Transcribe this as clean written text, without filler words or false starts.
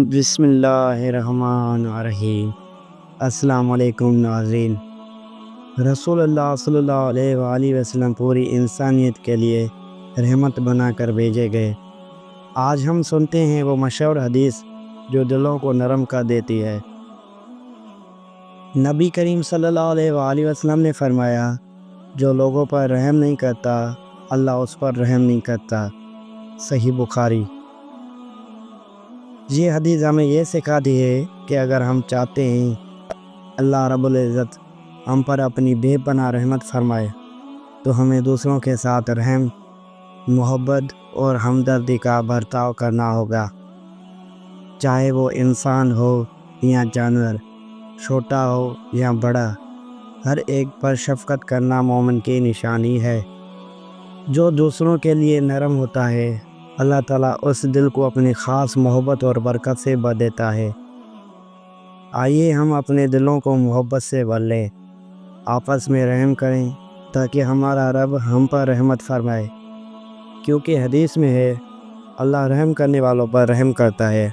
بسم اللہ الرحمن الرحیم۔ السلام علیکم ناظرین۔ رسول اللہ صلی اللہ علیہ وآلہ وسلم پوری انسانیت کے لیے رحمت بنا کر بھیجے گئے۔ آج ہم سنتے ہیں وہ مشہور حدیث جو دلوں کو نرم کر دیتی ہے۔ نبی کریم صلی اللہ علیہ وآلہ وسلم نے فرمایا، جو لوگوں پر رحم نہیں کرتا اللہ اس پر رحم نہیں کرتا۔ صحیح بخاری۔ یہ حدیث ہمیں یہ سکھاتی ہے کہ اگر ہم چاہتے ہیں اللہ رب العزت ہم پر اپنی بے پناہ رحمت فرمائے تو ہمیں دوسروں کے ساتھ رحم، محبت اور ہمدردی کا برتاؤ کرنا ہوگا، چاہے وہ انسان ہو یا جانور، چھوٹا ہو یا بڑا۔ ہر ایک پر شفقت کرنا مومن کی نشانی ہے۔ جو دوسروں کے لیے نرم ہوتا ہے اللہ تعالیٰ اس دل کو اپنی خاص محبت اور برکت سے بھر دیتا ہے۔ آئیے ہم اپنے دلوں کو محبت سے بھر لیں، آپس میں رحم کریں تاکہ ہمارا رب ہم پر رحمت فرمائے، کیونکہ حدیث میں ہے اللہ رحم کرنے والوں پر رحم کرتا ہے۔